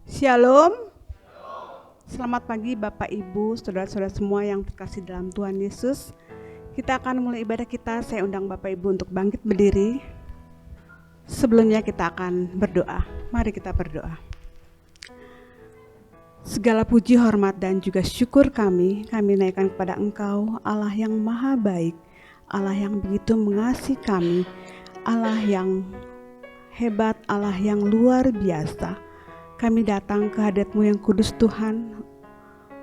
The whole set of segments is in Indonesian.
Shalom. Selamat pagi Bapak Ibu, saudara-saudara semua yang terkasih dalam Tuhan Yesus. Kita akan mulai ibadah kita. Saya undang Bapak Ibu untuk bangkit berdiri. Sebelumnya kita akan berdoa. Mari kita berdoa. Segala puji, hormat dan juga syukur kami naikkan kepada Engkau, Allah yang maha baik, Allah yang begitu mengasihi kami, Allah yang hebat, Allah yang luar biasa. Kami datang ke hadirat-Mu yang kudus Tuhan,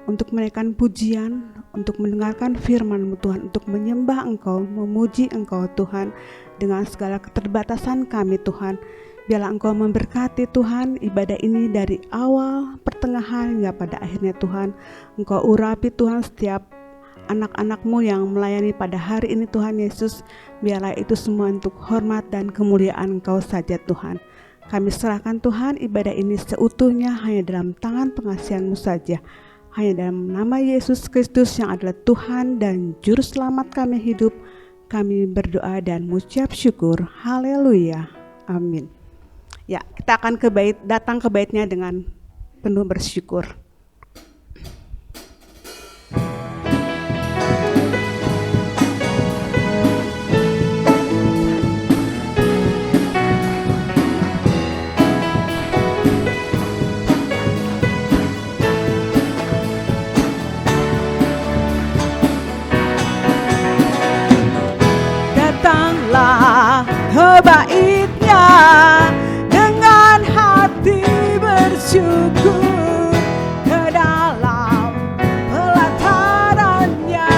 untuk menaikkan pujian, untuk mendengarkan firman-Mu Tuhan, untuk menyembah Engkau, memuji Engkau Tuhan, dengan segala keterbatasan kami Tuhan. Biarlah Engkau memberkati Tuhan ibadah ini dari awal, pertengahan, hingga pada akhirnya Tuhan. Engkau urapi Tuhan setiap anak-anak-Mu yang melayani pada hari ini Tuhan Yesus. Biarlah itu semua untuk hormat dan kemuliaan Engkau saja Tuhan. Kami serahkan Tuhan ibadah ini seutuhnya hanya dalam tangan pengasihan-Mu saja. Hanya dalam nama Yesus Kristus yang adalah Tuhan dan Juru Selamat kami hidup, kami berdoa dan mengucap syukur. Haleluya. Amin. Ya, kita akan datang ke baitnya dengan penuh bersyukur. Ke baitnya dengan hati bersyukur, ke dalam pelatarannya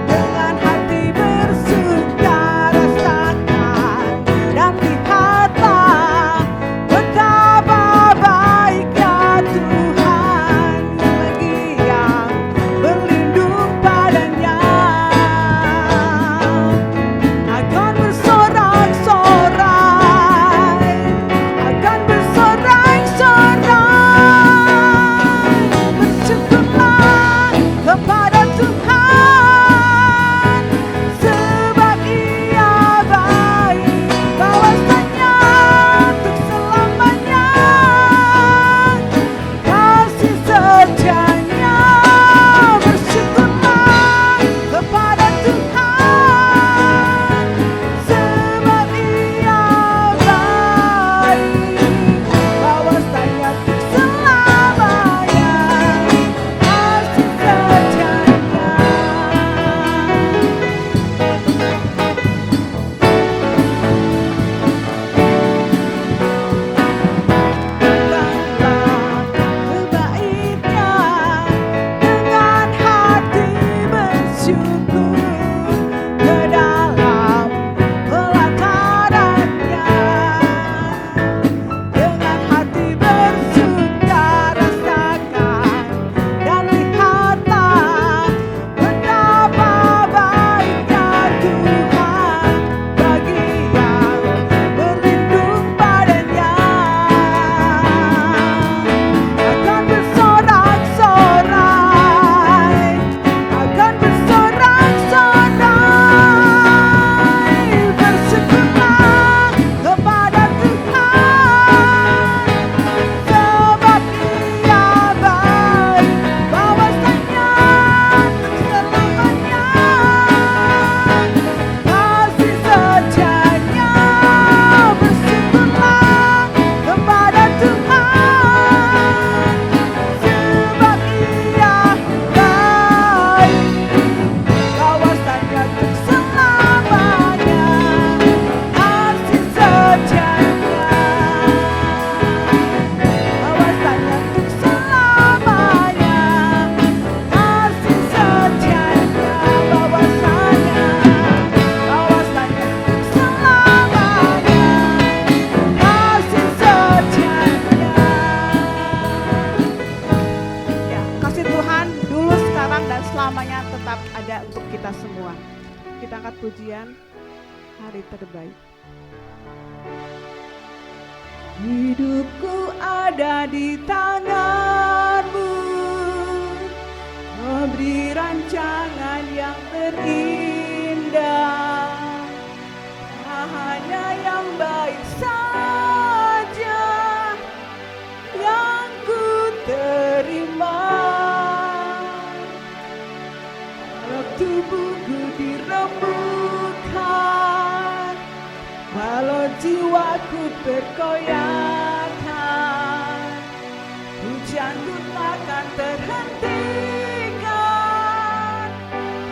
dengan hati bersuka rasakan dan lihatlah betapa baiknya Tuhan bagi yang berlindung padanya. Hidupku ada di tangan-Mu, Kau beri rancangan yang terindah, tak hanya yang baik saja, goyahkan, hujanku takkan terhentikan,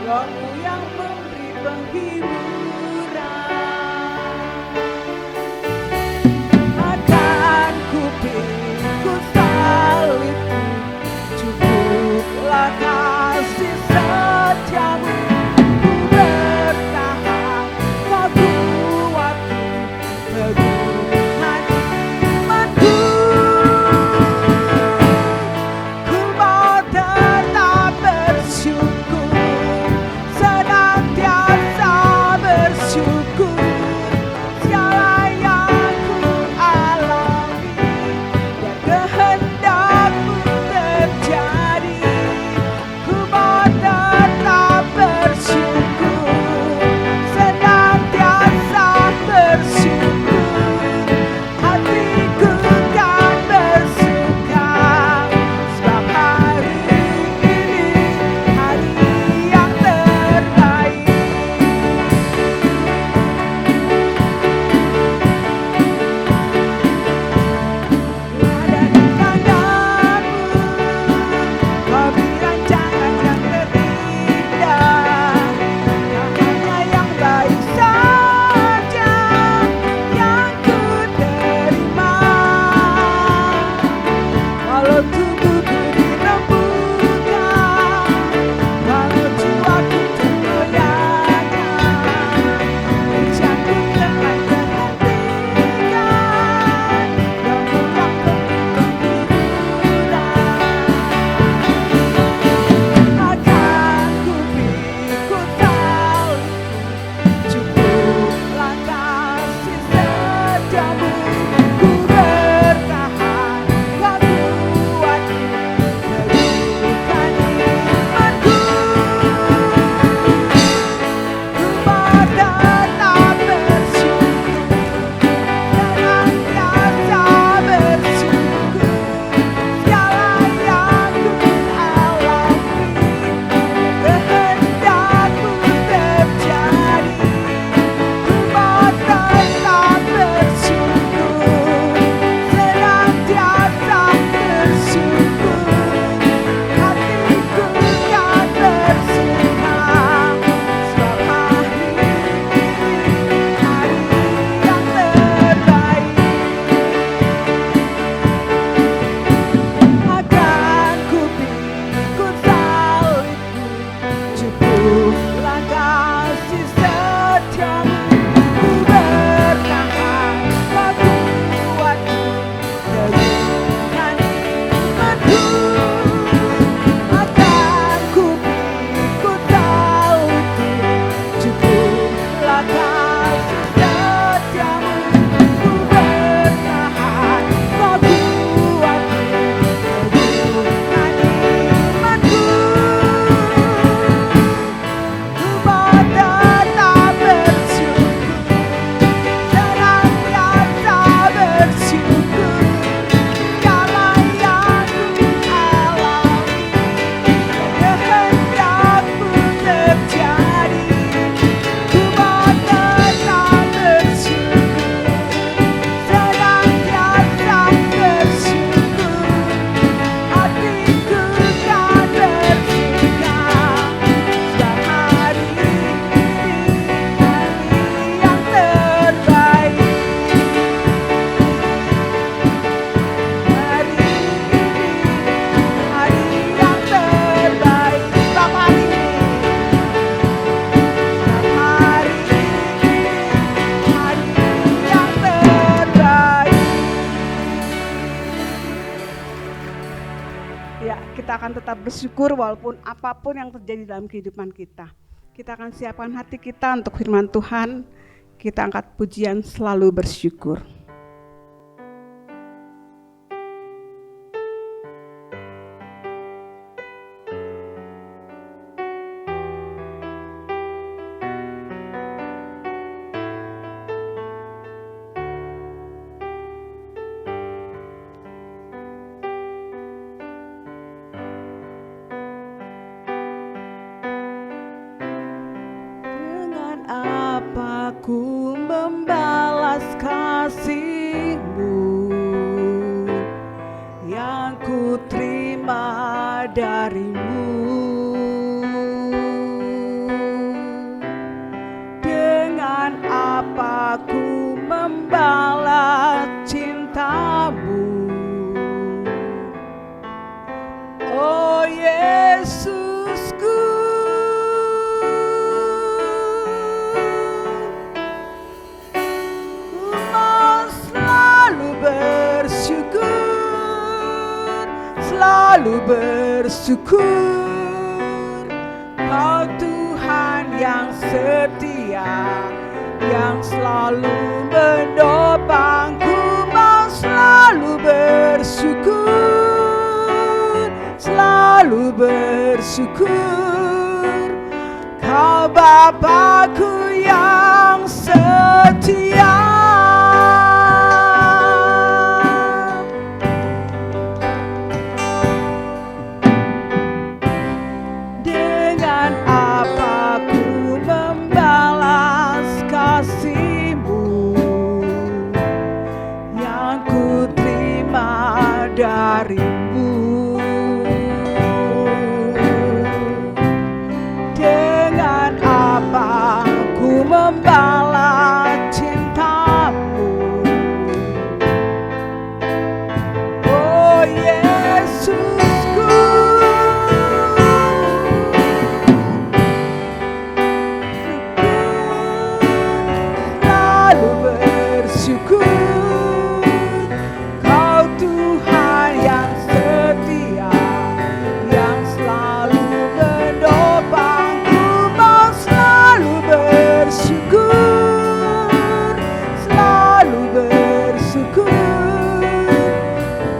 Rohmu yang memberi penghiburan. Akan ku pikul salibmu, cukuplah kasih setiamu. Ku bertahan, kau kuatku, teguhkan imanku. Ku mau tetap bersyukur, senantiasa bersyukur. Segala yang ku alami, biar kehendakmu terjadi. Ku mau tetap bersyukur, senantiasa bersyukur. Hatiku kan bersuka, sebab hari ini hari yang terbaik. Ada di tanganmu, kau beri rancangan yang terindah. Tak hanya yang baik saja yang ku terima. Walau tubuhku dirembukan, walau jiwaku tergoyahkan, hujanku takkan terhentikan, Rohmu yang memberi penghiburan. Akan ku pikul salibmu, cukuplah kasih setiamu. Ku bertahan, kau kuatku, teguhkan imanku. Ku mau tetap bersyukur, senantiasa bersyukur. Segala yang ku alami, kehendakmu terjadi. Ku mau tetap bersyukur, senantiasa bersyukur. Hatiku kan bersuka, sebab hari ini hari yang terbaik. Akan ku pikul salibmu, cukuplah kasih setiamu. Ku bertahan, kau kuatku, teguhkan imanku. Akan ku pikul salibmu, cukuplah kasih setiamu. Ku bertahan, kau kuatku, teguhkan imanku. Ku mau tetap bersyukur, senantiasa bersyukur. Segala yang ku alami, kehendakmu terjadi. Ku mau tetap bersyukur, senantiasa bersyukur. Hatiku kan bersuka, sebab hari ini hari yang terbaik. Hari ini hari yang terbaik. Sebab hari ini, sebab hari ini hari yang terbaik. Ya, kita akan tetap bersyukur walaupun apapun yang terjadi dalam kehidupan kita. Kita akan siapkan hati kita untuk firman Tuhan. Kita angkat pujian selalu bersyukur. Dengan apa ku membalas kasih darimu. Dengan apa ku membalas cintamu, oh Yesusku. Ku mau selalu bersyukur, selalu bersyukur. Kau Tuhan yang setia, yang selalu menopangku. Mau selalu bersyukur, selalu bersyukur. Kau Bapakku yang setia. Dengan apa ku membalas kasih-Mu yang ku terima dari-Mu. Dengan apa ku membalas cinta-Mu, oh Yesusku. Selalu bersyukur, Kau Tuhan yang setia, yang selalu menopangku. Mau selalu bersyukur, selalu bersyukur.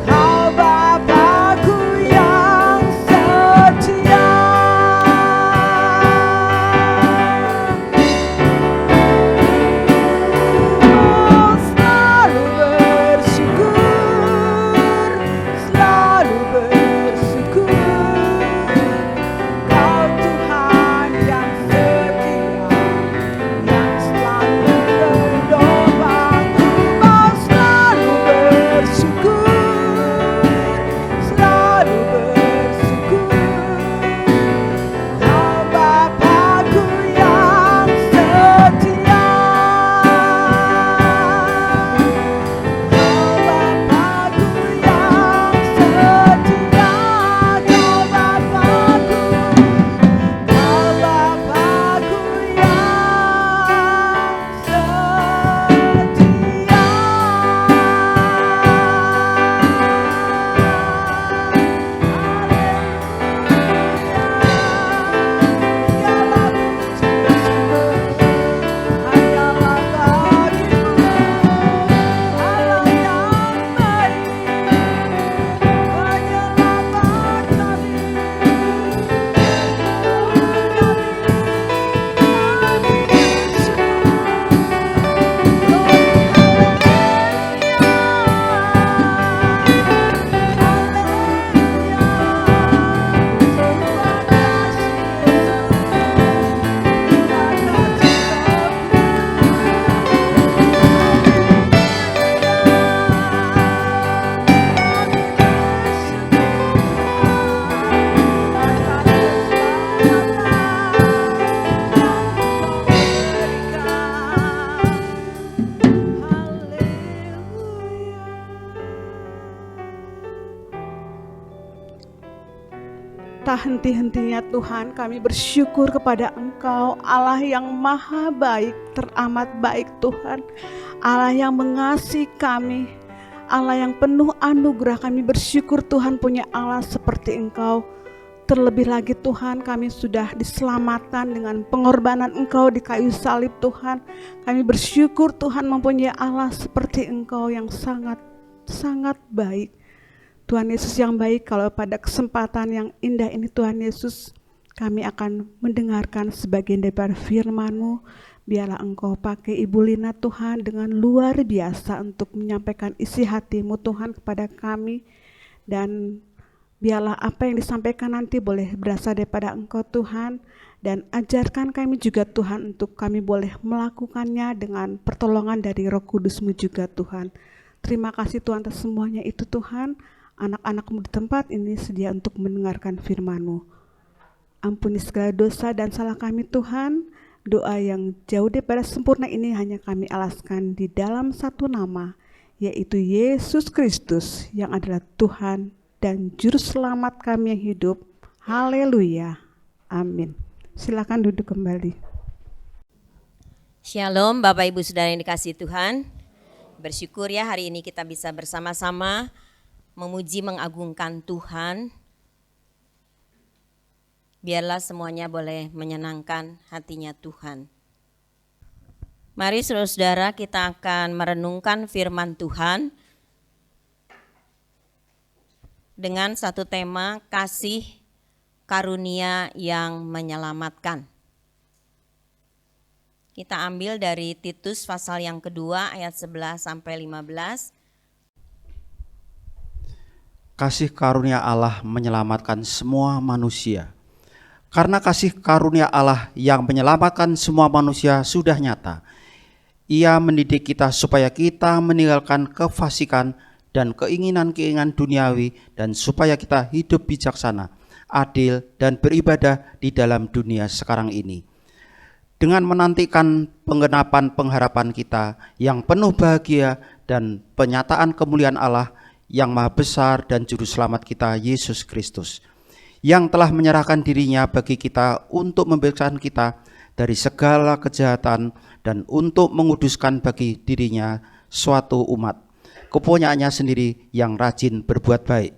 Kau Bapakku yang setia. Mau selalu bersyukur, selalu bersyukur. Kau Tuhan yang setia, yang selalu menopangku. Mau selalu bersyukur, selalu bersyukur. Kau Bapakku yang setia. Kau Bapakku yang setia. Kau Bapakku, Kau Bapakku Tak henti-hentinya Tuhan, kami bersyukur kepada Engkau, Allah yang maha baik, teramat baik Tuhan, Allah yang mengasihi kami, Allah yang penuh anugerah. Kami bersyukur Tuhan punya Allah seperti Engkau. Terlebih lagi Tuhan, kami sudah diselamatkan dengan pengorbanan Engkau di kayu salib Tuhan. Kami bersyukur Tuhan mempunyai Allah seperti Engkau yang sangat baik. Tuhan Yesus yang baik, kalau pada kesempatan yang indah ini Tuhan Yesus, kami akan mendengarkan sebagian daripada firman-Mu. Biarlah Engkau pakai Ibu Lina Tuhan dengan luar biasa untuk menyampaikan isi hati-Mu Tuhan kepada kami. Dan biarlah apa yang disampaikan nanti boleh berasal daripada Engkau Tuhan. Dan ajarkan kami juga Tuhan untuk kami boleh melakukannya dengan pertolongan dari Roh Kudus-Mu juga Tuhan. Terima kasih Tuhan atas semuanya itu Tuhan. anak-anak-Mu di tempat ini sedia untuk mendengarkan firman-Mu. Ampuni segala dosa dan salah kami Tuhan. Doa yang jauh daripada sempurna ini hanya kami alaskan di dalam satu nama, yaitu Yesus Kristus yang adalah Tuhan dan Juru Selamat kami yang hidup. Haleluya. Amin. Silakan duduk kembali. Shalom Bapak Ibu Saudara yang dikasihi Tuhan. Bersyukur ya hari ini kita bisa bersama-sama memuji mengagungkan Tuhan. Biarlah semuanya boleh menyenangkan hatinya Tuhan. Mari saudara-saudara kita akan merenungkan firman Tuhan dengan satu tema kasih karunia yang menyelamatkan. Kita ambil dari Titus pasal yang kedua ayat 11 sampai 15. Kasih karunia Allah menyelamatkan semua manusia. Karena kasih karunia Allah yang menyelamatkan semua manusia sudah nyata. Ia mendidik kita supaya kita meninggalkan kefasikan dan keinginan-keinginan duniawi dan supaya kita hidup bijaksana, adil dan beribadah di dalam dunia sekarang ini. Dengan menantikan penggenapan pengharapan kita yang penuh bahagia dan penyataan kemuliaan Allah yang maha besar dan juru selamat kita Yesus Kristus, yang telah menyerahkan dirinya bagi kita untuk membebaskan kita dari segala kejahatan dan untuk menguduskan bagi dirinya suatu umat, kepunyaannya sendiri yang rajin berbuat baik.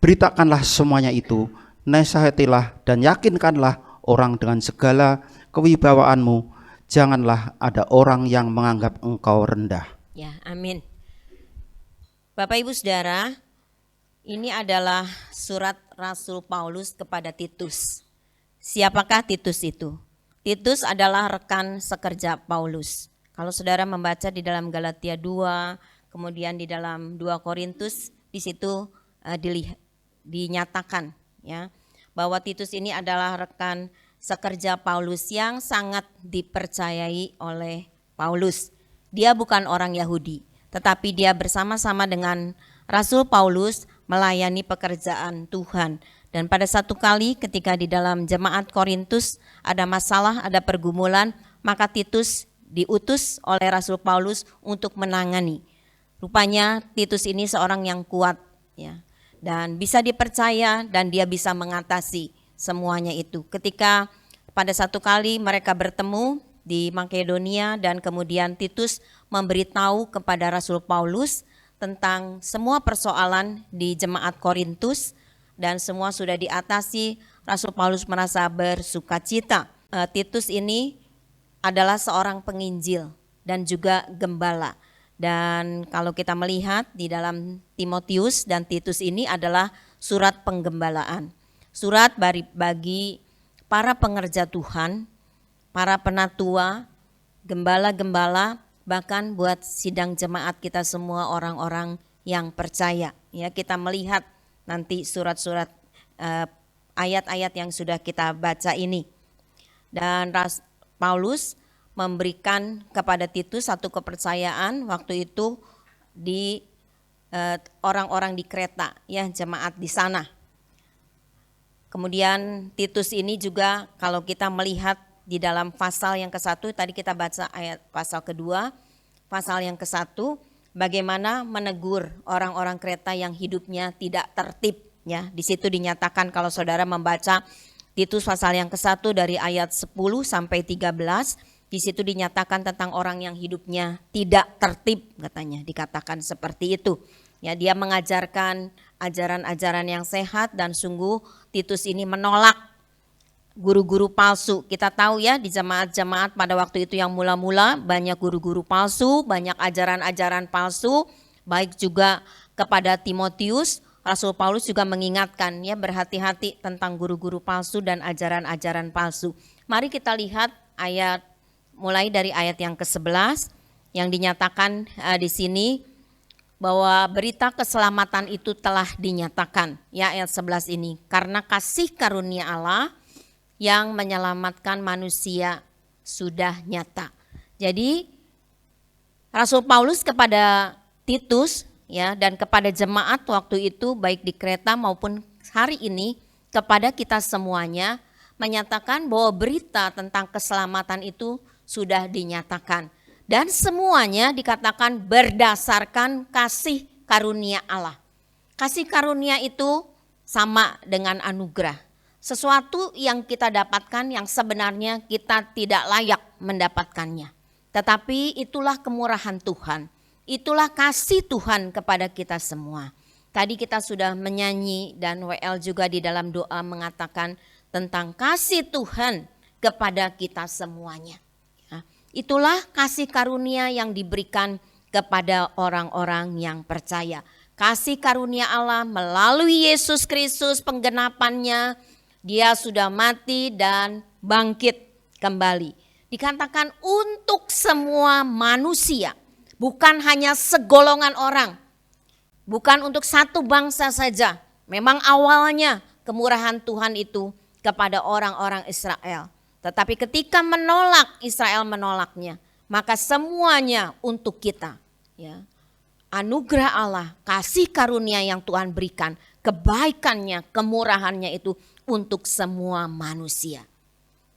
Beritakanlah semuanya itu, nasihatilah dan yakinkanlah orang dengan segala kewibawaanmu, janganlah ada orang yang menganggap engkau rendah. Ya, amin. Bapak Ibu Saudara, ini adalah surat Rasul Paulus kepada Titus. Siapakah Titus itu? Titus adalah rekan sekerja Paulus. Kalau saudara membaca di dalam Galatia 2, kemudian di dalam 2 Korintus, di situ dinyatakan ya bahwa Titus ini adalah rekan sekerja Paulus yang sangat dipercayai oleh Paulus. Dia bukan orang Yahudi, tetapi dia bersama-sama dengan Rasul Paulus melayani pekerjaan Tuhan. Dan pada satu kali ketika di dalam jemaat Korintus ada masalah, ada pergumulan, maka Titus diutus oleh Rasul Paulus untuk menangani. Rupanya Titus ini seorang yang kuat ya, dan bisa dipercaya dan dia bisa mengatasi semuanya itu. Ketika pada satu kali mereka bertemu di Makedonia dan kemudian Titus memberitahu kepada Rasul Paulus tentang semua persoalan di jemaat Korintus dan semua sudah diatasi, Rasul Paulus merasa bersukacita. Titus ini adalah seorang penginjil dan juga gembala. Dan kalau kita melihat di dalam Timotius dan Titus ini adalah surat penggembalaan. Surat bagi para pengerja Tuhan, para penatua, gembala-gembala, bahkan buat sidang jemaat kita semua orang-orang yang percaya. Ya, kita melihat nanti surat-surat ayat-ayat yang sudah kita baca ini. Dan Paulus memberikan kepada Titus satu kepercayaan waktu itu di orang-orang di Kreta, ya jemaat di sana. Kemudian Titus ini juga kalau kita melihat di dalam pasal yang ke-1, tadi kita baca ayat pasal kedua, pasal yang ke-1, bagaimana menegur orang-orang Kreta yang hidupnya tidak tertib. Ya, di situ dinyatakan kalau saudara membaca Titus pasal yang ke-1 dari ayat 10 sampai 13, di situ dinyatakan tentang orang yang hidupnya tidak tertib, katanya, dikatakan seperti itu. Ya, dia mengajarkan ajaran-ajaran yang sehat dan sungguh Titus ini menolak guru-guru palsu. Kita tahu ya di jemaat-jemaat pada waktu itu yang mula-mula banyak guru-guru palsu, banyak ajaran-ajaran palsu, baik juga kepada Timotius. Rasul Paulus juga mengingatkan ya berhati-hati tentang guru-guru palsu dan ajaran-ajaran palsu. Mari kita lihat ayat mulai dari ayat yang ke-11 yang dinyatakan di sini bahwa berita keselamatan itu telah dinyatakan, ya ayat 11 ini, karena kasih karunia Allah yang menyelamatkan manusia sudah nyata. Jadi Rasul Paulus kepada Titus ya, dan kepada jemaat waktu itu baik di Kreta maupun hari ini kepada kita semuanya, menyatakan bahwa berita tentang keselamatan itu sudah dinyatakan. Dan semuanya dikatakan berdasarkan kasih karunia Allah. Kasih karunia itu sama dengan anugerah. Sesuatu yang kita dapatkan yang sebenarnya kita tidak layak mendapatkannya. Tetapi itulah kemurahan Tuhan. Itulah kasih Tuhan kepada kita semua. Tadi kita sudah menyanyi dan WL juga di dalam doa mengatakan tentang kasih Tuhan kepada kita semuanya. Ya, itulah kasih karunia yang diberikan kepada orang-orang yang percaya. Kasih karunia Allah melalui Yesus Kristus penggenapannya, dia sudah mati dan bangkit kembali. Dikatakan untuk semua manusia, bukan hanya segolongan orang, bukan untuk satu bangsa saja. Memang awalnya kemurahan Tuhan itu kepada orang-orang Israel. Tetapi ketika Israel menolaknya, maka semuanya untuk kita. Ya. Anugerah Allah, kasih karunia yang Tuhan berikan, kebaikannya, kemurahannya itu untuk semua manusia.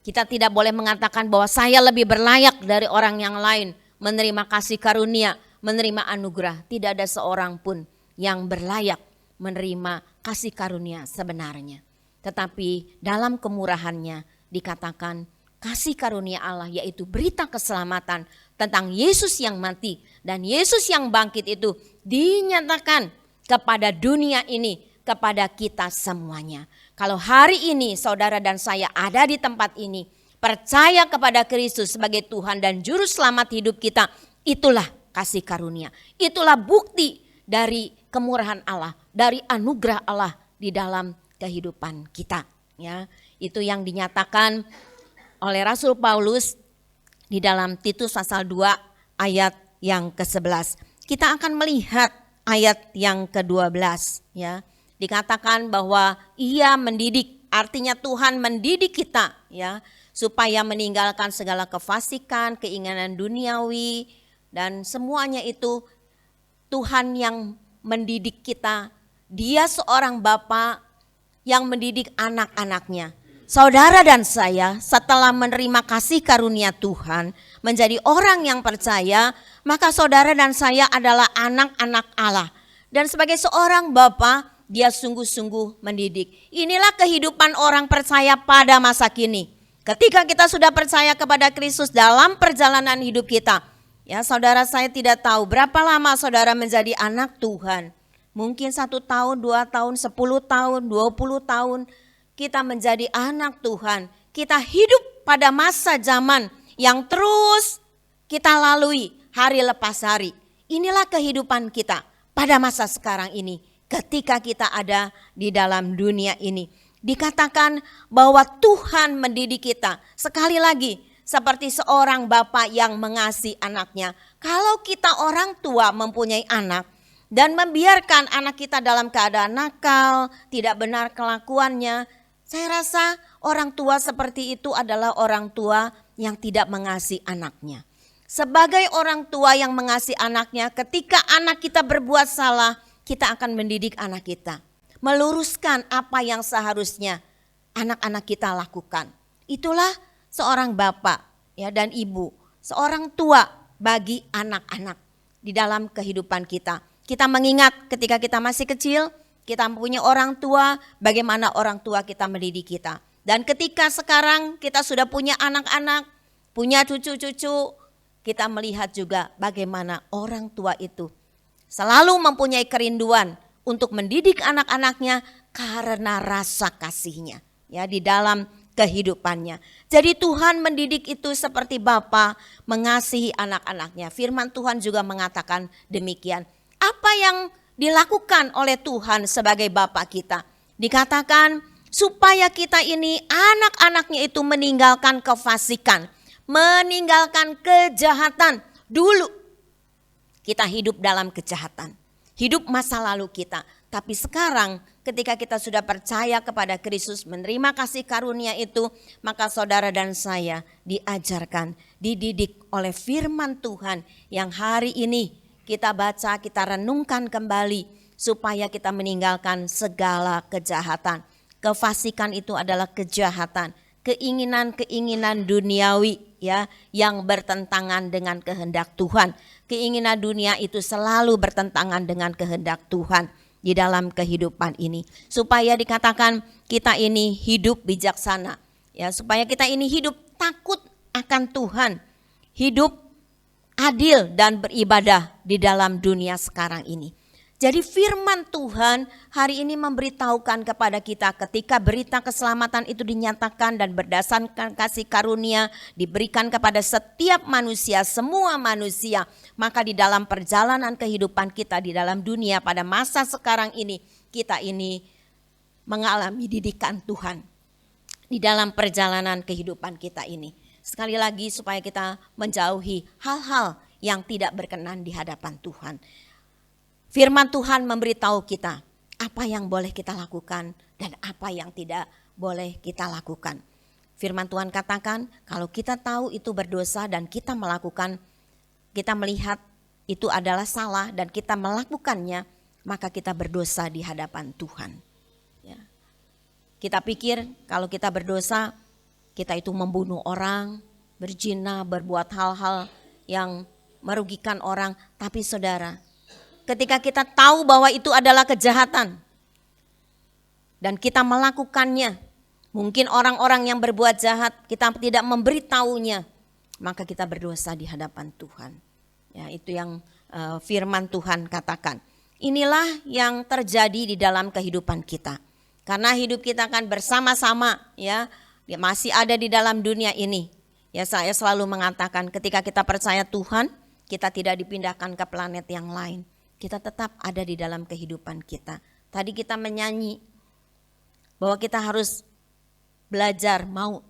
Kita tidak boleh mengatakan bahwa saya lebih berlayak dari orang yang lain menerima kasih karunia, menerima anugerah. Tidak ada seorang pun yang berlayak menerima kasih karunia sebenarnya. Tetapi dalam kemurahannya dikatakan kasih karunia Allah, yaitu berita keselamatan tentang Yesus yang mati dan Yesus yang bangkit itu dinyatakan kepada dunia ini, kepada kita semuanya. Kalau hari ini saudara dan saya ada di tempat ini, percaya kepada Kristus sebagai Tuhan dan Juru Selamat hidup kita, itulah kasih karunia. Itulah bukti dari kemurahan Allah, dari anugerah Allah di dalam kehidupan kita. Ya, itu yang dinyatakan oleh Rasul Paulus di dalam Titus pasal 2 ayat yang ke-11. Kita akan melihat ayat yang ke-12 ya. Dikatakan bahwa ia mendidik, artinya Tuhan mendidik kita ya, supaya meninggalkan segala kefasikan, keinginan duniawi dan semuanya itu Tuhan yang mendidik kita. Dia seorang bapa yang mendidik anak-anaknya. Saudara dan saya setelah menerima kasih karunia Tuhan menjadi orang yang percaya, maka saudara dan saya adalah anak-anak Allah. Dan sebagai seorang bapa, dia sungguh-sungguh mendidik. Inilah kehidupan orang percaya pada masa kini. Ketika kita sudah percaya kepada Kristus dalam perjalanan hidup kita, ya saudara, saya tidak tahu berapa lama saudara menjadi anak Tuhan. Mungkin 1 tahun, 2 tahun, 10 tahun, 20 tahun. Kita menjadi anak Tuhan, kita hidup pada masa zaman yang terus kita lalui hari lepas hari. Inilah kehidupan kita pada masa sekarang ini ketika kita ada di dalam dunia ini. Dikatakan bahwa Tuhan mendidik kita, sekali lagi seperti seorang bapa yang mengasihi anaknya. Kalau kita orang tua mempunyai anak dan membiarkan anak kita dalam keadaan nakal, tidak benar kelakuannya, saya rasa orang tua seperti itu adalah orang tua yang tidak mengasihi anaknya. Sebagai orang tua yang mengasihi anaknya, ketika anak kita berbuat salah, kita akan mendidik anak kita. Meluruskan apa yang seharusnya anak-anak kita lakukan. Itulah seorang bapak ya, dan ibu, seorang tua bagi anak-anak di dalam kehidupan kita. Kita mengingat ketika kita masih kecil, kita punya orang tua, bagaimana orang tua kita mendidik kita. Dan ketika sekarang kita sudah punya anak-anak, punya cucu-cucu, kita melihat juga bagaimana orang tua itu selalu mempunyai kerinduan untuk mendidik anak-anaknya karena rasa kasihnya ya di dalam kehidupannya. Jadi Tuhan mendidik itu seperti bapa mengasihi anak-anaknya. Firman Tuhan juga mengatakan demikian. Apa yang dilakukan oleh Tuhan sebagai Bapa kita? Dikatakan supaya kita ini anak-anaknya itu meninggalkan kefasikan, meninggalkan kejahatan. Dulu kita hidup dalam kejahatan, hidup masa lalu kita. Tapi sekarang ketika kita sudah percaya kepada Kristus, menerima kasih karunia itu, maka saudara dan saya diajarkan, dididik oleh firman Tuhan yang hari ini kita baca, kita renungkan kembali supaya kita meninggalkan segala kejahatan. Kefasikan itu adalah kejahatan, keinginan-keinginan duniawi ya yang bertentangan dengan kehendak Tuhan. Keinginan dunia itu selalu bertentangan dengan kehendak Tuhan di dalam kehidupan ini. Supaya dikatakan kita ini hidup bijaksana. Ya, supaya kita ini hidup takut akan Tuhan. Hidup adil dan beribadah di dalam dunia sekarang ini. Jadi firman Tuhan hari ini memberitahukan kepada kita ketika berita keselamatan itu dinyatakan dan berdasarkan kasih karunia diberikan kepada setiap manusia, semua manusia. Maka di dalam perjalanan kehidupan kita di dalam dunia pada masa sekarang ini, kita ini mengalami didikan Tuhan di dalam perjalanan kehidupan kita ini. Sekali lagi supaya kita menjauhi hal-hal yang tidak berkenan di hadapan Tuhan. Firman Tuhan memberitahu kita apa yang boleh kita lakukan dan apa yang tidak boleh kita lakukan. Firman Tuhan katakan kalau kita tahu itu berdosa dan kita melakukan, kita melihat itu adalah salah dan kita melakukannya, maka kita berdosa di hadapan Tuhan. Ya. Kita pikir kalau kita berdosa, kita itu membunuh orang, berzina, berbuat hal-hal yang merugikan orang. Tapi saudara, ketika kita tahu bahwa itu adalah kejahatan dan kita melakukannya, mungkin orang-orang yang berbuat jahat kita tidak memberitahunya, maka kita berdosa di hadapan Tuhan. Ya, itu yang firman Tuhan katakan. Inilah yang terjadi di dalam kehidupan kita. Karena hidup kita kan bersama-sama ya, masih ada di dalam dunia ini. Ya, saya selalu mengatakan ketika kita percaya Tuhan, kita tidak dipindahkan ke planet yang lain. Kita tetap ada di dalam kehidupan kita. Tadi kita menyanyi bahwa kita harus belajar mau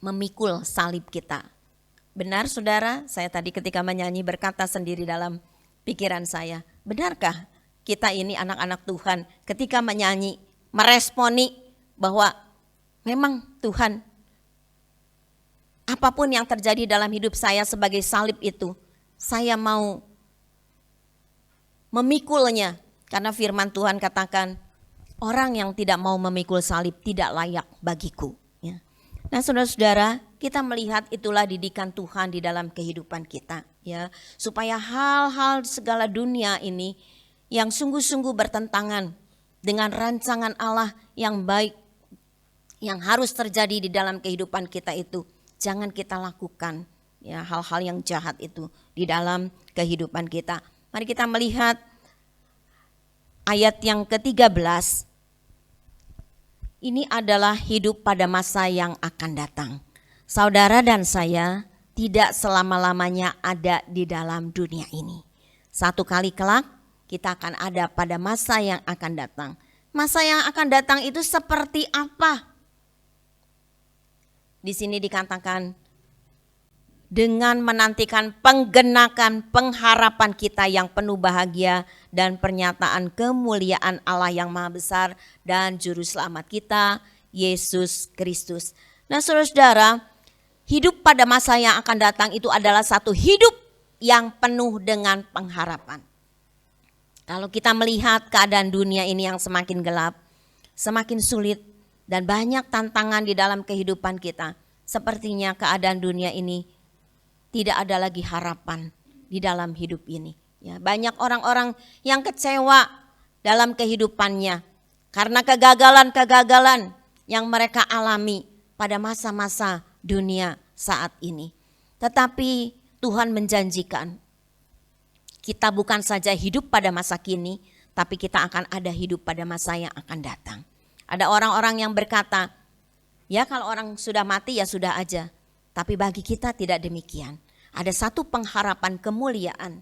memikul salib kita. Benar saudara, saya tadi ketika menyanyi berkata sendiri dalam pikiran saya, benarkah kita ini anak-anak Tuhan ketika menyanyi meresponi bahwa memang Tuhan, apapun yang terjadi dalam hidup saya sebagai salib itu, saya mau memikulnya. Karena firman Tuhan katakan, orang yang tidak mau memikul salib tidak layak bagiku. Ya. Nah saudara-saudara, kita melihat itulah didikan Tuhan di dalam kehidupan kita. Ya, supaya hal-hal segala dunia ini yang sungguh-sungguh bertentangan dengan rancangan Allah yang baik, yang harus terjadi di dalam kehidupan kita itu, jangan kita lakukan ya hal-hal yang jahat itu di dalam kehidupan kita. Mari kita melihat ayat yang ke-13. Ini adalah hidup pada masa yang akan datang. Saudara dan saya tidak selama-lamanya ada di dalam dunia ini. Satu kali kelak kita akan ada pada masa yang akan datang. Masa yang akan datang itu seperti apa? Di sini dikatakan dengan menantikan penggenapan pengharapan kita yang penuh bahagia dan pernyataan kemuliaan Allah yang maha besar dan juru selamat kita, Yesus Kristus. Nah saudara-saudara, hidup pada masa yang akan datang itu adalah satu hidup yang penuh dengan pengharapan. Kalau kita melihat keadaan dunia ini yang semakin gelap, semakin sulit dan banyak tantangan di dalam kehidupan kita, sepertinya keadaan dunia ini tidak ada lagi harapan di dalam hidup ini. Ya, banyak orang-orang yang kecewa dalam kehidupannya karena kegagalan-kegagalan yang mereka alami pada masa-masa dunia saat ini. Tetapi Tuhan menjanjikan kita bukan saja hidup pada masa kini, tapi kita akan ada hidup pada masa yang akan datang. Ada orang-orang yang berkata, ya kalau orang sudah mati ya sudah aja. Tapi bagi kita tidak demikian. Ada satu pengharapan kemuliaan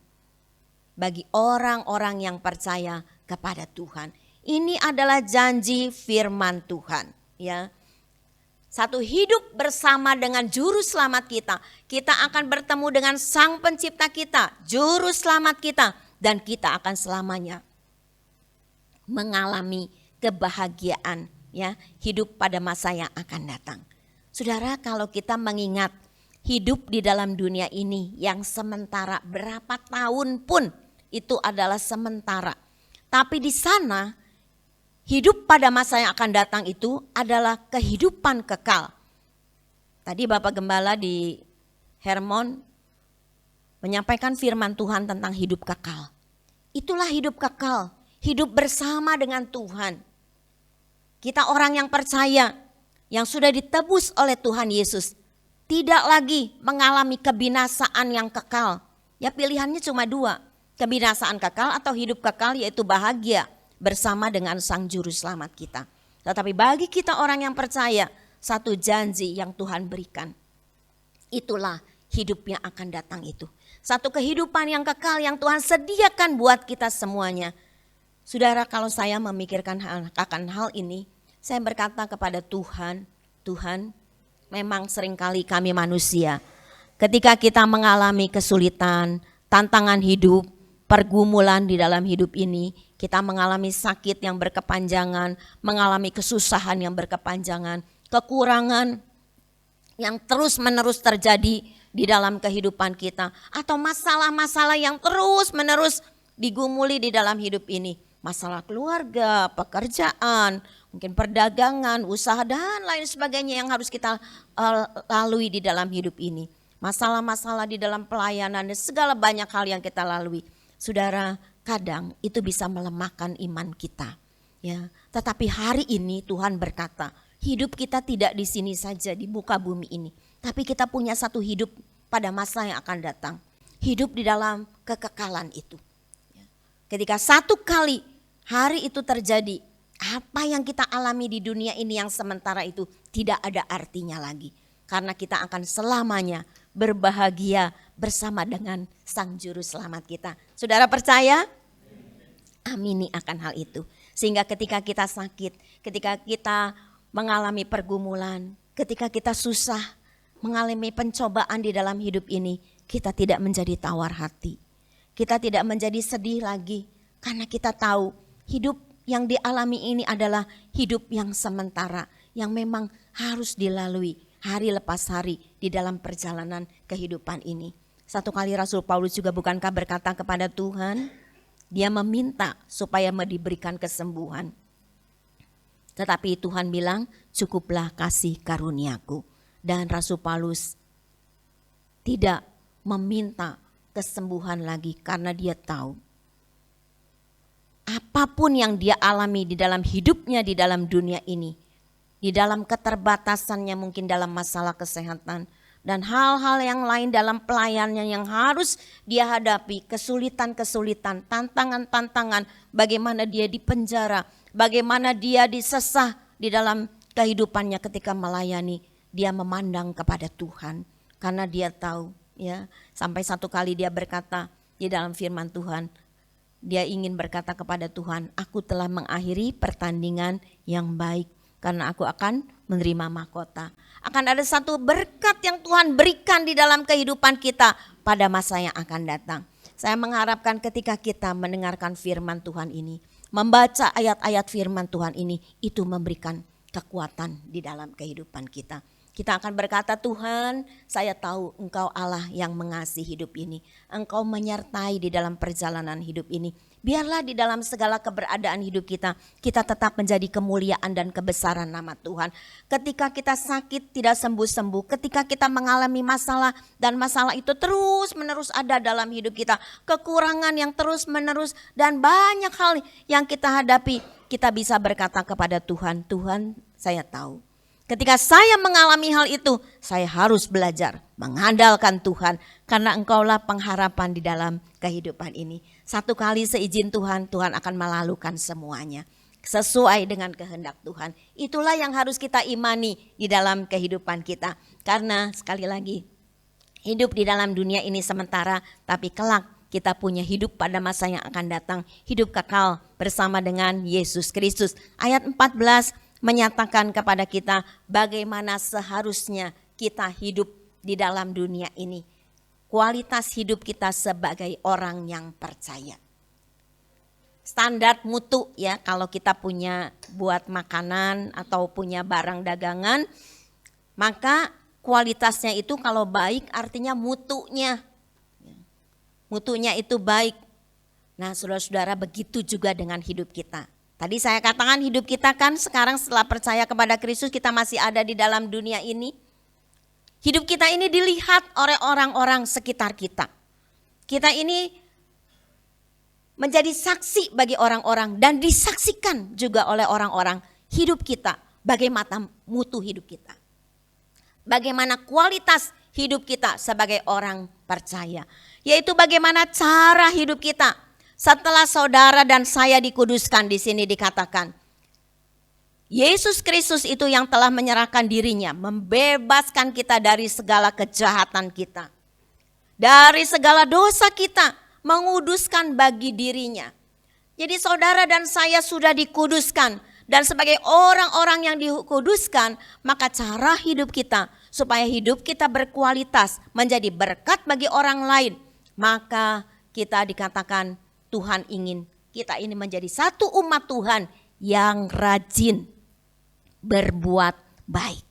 bagi orang-orang yang percaya kepada Tuhan. Ini adalah janji firman Tuhan. Ya, satu hidup bersama dengan juru selamat kita. Kita akan bertemu dengan Sang Pencipta kita, juru selamat kita. Dan kita akan selamanya mengalami kebahagiaan. Ya, hidup pada masa yang akan datang. Saudara, kalau kita mengingat hidup di dalam dunia ini yang sementara, berapa tahun pun itu adalah sementara. Tapi di sana hidup pada masa yang akan datang itu adalah kehidupan kekal. Tadi Bapak Gembala di Hermon menyampaikan firman Tuhan tentang hidup kekal. Itulah hidup kekal, hidup bersama dengan Tuhan. Kita orang yang percaya, yang sudah ditebus oleh Tuhan Yesus, tidak lagi mengalami kebinasaan yang kekal. Ya pilihannya cuma dua, kebinasaan kekal atau hidup kekal, yaitu bahagia bersama dengan Sang Juru Selamat kita. Tetapi bagi kita orang yang percaya, satu janji yang Tuhan berikan. Itulah hidup yang akan datang itu. Satu kehidupan yang kekal yang Tuhan sediakan buat kita semuanya. Saudara, kalau saya memikirkan akan hal ini, saya berkata kepada Tuhan, Tuhan, memang seringkali kami manusia, ketika kita mengalami kesulitan, tantangan hidup, pergumulan di dalam hidup ini, kita mengalami sakit yang berkepanjangan, mengalami kesusahan yang berkepanjangan, kekurangan yang terus-menerus terjadi di dalam kehidupan kita, atau masalah-masalah yang terus-menerus digumuli di dalam hidup ini. Masalah keluarga, pekerjaan, mungkin perdagangan, usaha dan lain sebagainya yang harus kita lalui di dalam hidup ini. Masalah-masalah di dalam pelayanan dan segala banyak hal yang kita lalui. Saudara, kadang itu bisa melemahkan iman kita. Ya, tetapi hari ini Tuhan berkata, hidup kita tidak di sini saja di muka bumi ini, tapi kita punya satu hidup pada masa yang akan datang. Hidup di dalam kekekalan itu. Ketika satu kali hari itu terjadi, apa yang kita alami di dunia ini yang sementara itu tidak ada artinya lagi. Karena kita akan selamanya berbahagia bersama dengan Sang Juru Selamat kita. Saudara percaya? Amini akan hal itu. Sehingga ketika kita sakit, ketika kita mengalami pergumulan, ketika kita susah, mengalami pencobaan di dalam hidup ini, kita tidak menjadi tawar hati. Kita tidak menjadi sedih lagi karena kita tahu hidup yang dialami ini adalah hidup yang sementara, yang memang harus dilalui hari lepas hari di dalam perjalanan kehidupan ini. Satu kali Rasul Paulus juga bukankah berkata kepada Tuhan, dia meminta supaya diberikan kesembuhan. Tetapi Tuhan bilang, cukuplah kasih karuniaku. Dan Rasul Paulus tidak meminta kesembuhan lagi karena dia tahu apapun yang dia alami di dalam hidupnya di dalam dunia ini, di dalam keterbatasannya mungkin dalam masalah kesehatan dan hal-hal yang lain dalam pelayanannya yang harus dia hadapi, kesulitan-kesulitan, tantangan-tantangan, bagaimana dia dipenjara, bagaimana dia disesah di dalam kehidupannya ketika melayani, dia memandang kepada Tuhan karena dia tahu. Ya, sampai satu kali dia berkata di dalam firman Tuhan, dia ingin berkata kepada Tuhan, aku telah mengakhiri pertandingan yang baik karena aku akan menerima mahkota. Akan ada satu berkat yang Tuhan berikan di dalam kehidupan kita pada masa yang akan datang. Saya mengharapkan ketika kita mendengarkan firman Tuhan ini, membaca ayat-ayat firman Tuhan ini, itu memberikan kekuatan di dalam kehidupan kita. Kita akan berkata, Tuhan, saya tahu Engkau Allah yang mengasihi hidup ini. Engkau menyertai di dalam perjalanan hidup ini. Biarlah di dalam segala keberadaan hidup kita, kita tetap menjadi kemuliaan dan kebesaran nama Tuhan. Ketika kita sakit tidak sembuh-sembuh, ketika kita mengalami masalah dan masalah itu terus menerus ada dalam hidup kita. Kekurangan yang terus menerus dan banyak hal yang kita hadapi. Kita bisa berkata kepada Tuhan, Tuhan saya tahu. Ketika saya mengalami hal itu, saya harus belajar mengandalkan Tuhan karena Engkaulah pengharapan di dalam kehidupan ini. Satu kali seizin Tuhan, Tuhan akan melalukan semuanya sesuai dengan kehendak Tuhan. Itulah yang harus kita imani di dalam kehidupan kita. Karena sekali lagi, hidup di dalam dunia ini sementara, tapi kelak kita punya hidup pada masa yang akan datang. Hidup kekal bersama dengan Yesus Kristus. Ayat 14 menyatakan kepada kita bagaimana seharusnya kita hidup di dalam dunia ini. Kualitas hidup kita sebagai orang yang percaya. Standar mutu ya, kalau kita punya buat makanan atau punya barang dagangan, maka kualitasnya itu kalau baik artinya mutunya. Mutunya itu baik. Nah saudara-saudara, begitu juga dengan hidup kita. Tadi saya katakan hidup kita kan sekarang setelah percaya kepada Kristus kita masih ada di dalam dunia ini. Hidup kita ini dilihat oleh orang-orang sekitar kita. Kita ini menjadi saksi bagi orang-orang dan disaksikan juga oleh orang-orang hidup kita. Bagaimana mutu hidup kita. Bagaimana kualitas hidup kita sebagai orang percaya. Yaitu bagaimana cara hidup kita. Setelah saudara dan saya dikuduskan, di sini dikatakan Yesus Kristus itu yang telah menyerahkan dirinya, membebaskan kita dari segala kejahatan kita, dari segala dosa kita, menguduskan bagi dirinya. Jadi saudara dan saya sudah dikuduskan, dan sebagai orang-orang yang dikuduskan, maka cara hidup kita supaya hidup kita berkualitas, menjadi berkat bagi orang lain, maka kita dikatakan Tuhan ingin kita ini menjadi satu umat Tuhan yang rajin berbuat baik.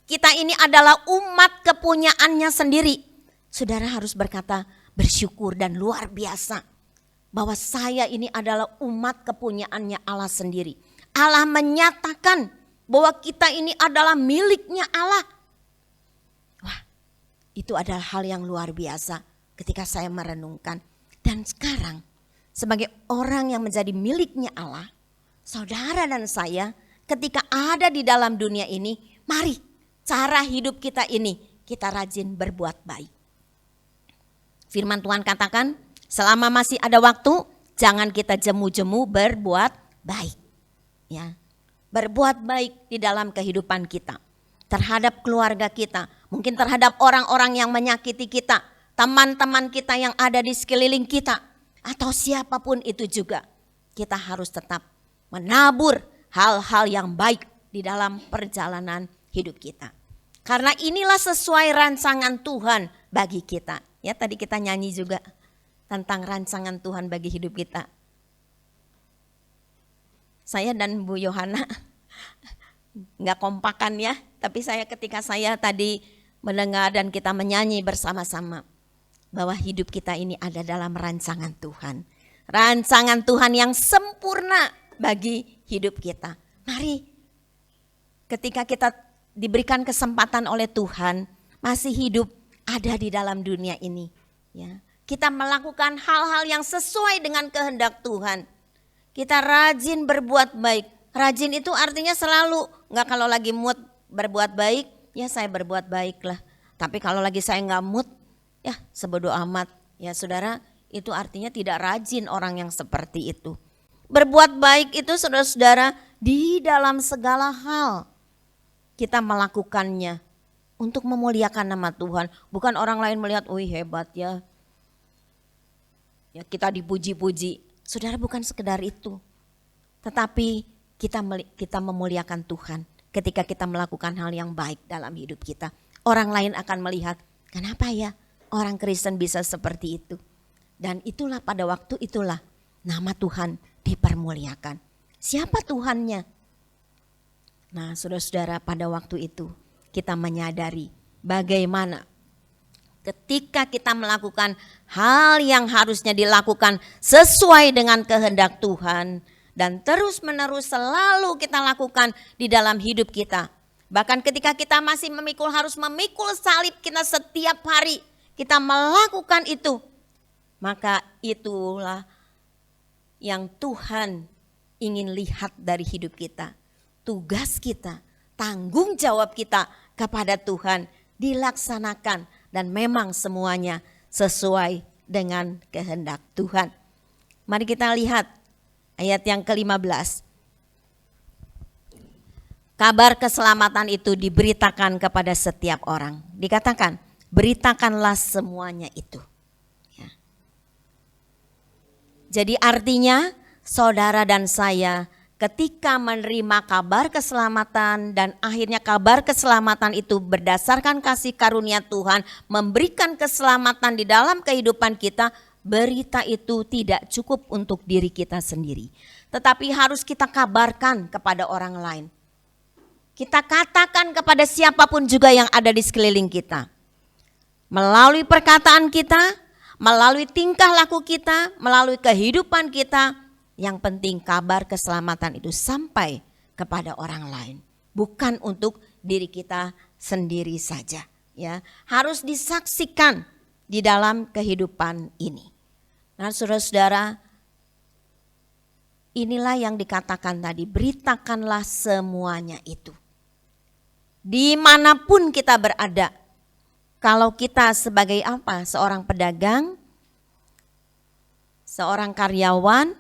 Kita ini adalah umat kepunyaannya sendiri. Saudara harus berkata bersyukur dan luar biasa bahwa saya ini adalah umat kepunyaannya Allah sendiri. Allah menyatakan bahwa kita ini adalah miliknya Allah. Wah, itu adalah hal yang luar biasa ketika saya merenungkan. Dan sekarang sebagai orang yang menjadi miliknya Allah, saudara dan saya ketika ada di dalam dunia ini, mari cara hidup kita ini kita rajin berbuat baik. Firman Tuhan katakan, selama masih ada waktu, jangan kita jemu-jemu berbuat baik. Ya, berbuat baik di dalam kehidupan kita, terhadap keluarga kita, mungkin terhadap orang-orang yang menyakiti kita, teman-teman kita yang ada di sekeliling kita, atau siapapun itu juga. Kita harus tetap menabur hal-hal yang baik di dalam perjalanan hidup kita. Karena inilah sesuai rancangan Tuhan bagi kita. Ya, tadi kita nyanyi juga tentang rancangan Tuhan bagi hidup kita. Saya dan Bu Yohana nggak kompakan ya, tapi ketika saya tadi mendengar dan kita menyanyi bersama-sama bahwa hidup kita ini ada dalam rancangan Tuhan. Rancangan Tuhan yang sempurna bagi hidup kita. Mari ketika kita diberikan kesempatan oleh Tuhan, masih hidup ada di dalam dunia ini. Ya, kita melakukan hal-hal yang sesuai dengan kehendak Tuhan. Kita rajin berbuat baik. Rajin itu artinya selalu, nggak kalau lagi mood berbuat baik, ya saya berbuat baik lah. Tapi kalau lagi saya nggak mood, ya sebodoh amat. Ya saudara, itu artinya tidak rajin orang yang seperti itu. Berbuat baik itu saudara-saudara di dalam segala hal kita melakukannya untuk memuliakan nama Tuhan. Bukan orang lain melihat, wih hebat ya. Ya kita dipuji-puji. Saudara, bukan sekedar itu. Tetapi kita memuliakan Tuhan ketika kita melakukan hal yang baik dalam hidup kita. Orang lain akan melihat, kenapa ya orang Kristen bisa seperti itu. Dan itulah pada waktu itulah nama Tuhan dipermuliakan. Siapa Tuhannya? Nah saudara-saudara, pada waktu itu kita menyadari bagaimana ketika kita melakukan hal yang harusnya dilakukan sesuai dengan kehendak Tuhan dan terus menerus selalu kita lakukan di dalam hidup kita. Bahkan ketika kita masih harus memikul salib kita setiap hari, kita melakukan itu. Maka itulah yang Tuhan ingin lihat dari hidup kita. Tugas kita, tanggung jawab kita kepada Tuhan dilaksanakan dan memang semuanya sesuai dengan kehendak Tuhan. Mari kita lihat ayat yang ke-15. Kabar keselamatan itu diberitakan kepada setiap orang. Dikatakan, beritakanlah semuanya itu. Ya. Jadi artinya saudara dan saya ketika menerima kabar keselamatan dan akhirnya kabar keselamatan itu berdasarkan kasih karunia Tuhan memberikan keselamatan di dalam kehidupan kita, berita itu tidak cukup untuk diri kita sendiri. Tetapi harus kita kabarkan kepada orang lain. kita katakan kepada siapapun juga yang ada di sekeliling kita. Melalui perkataan kita, melalui tingkah laku kita, melalui kehidupan kita, yang penting kabar keselamatan itu sampai kepada orang lain. Bukan untuk diri kita sendiri saja. Ya, harus disaksikan di dalam kehidupan ini. Nah, saudara-saudara, inilah yang dikatakan tadi, beritakanlah semuanya itu. Dimanapun kita berada, kalau kita sebagai apa? Seorang pedagang, seorang karyawan,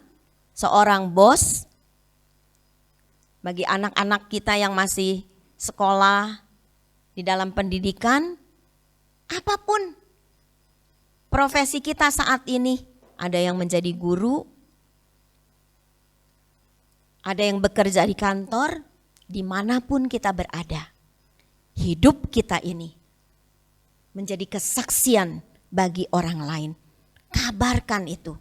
seorang bos, bagi anak-anak kita yang masih sekolah di dalam pendidikan, apapun profesi kita saat ini, ada yang menjadi guru, ada yang bekerja di kantor, dimanapun kita berada. Hidup kita ini menjadi kesaksian bagi orang lain. Kabarkan itu.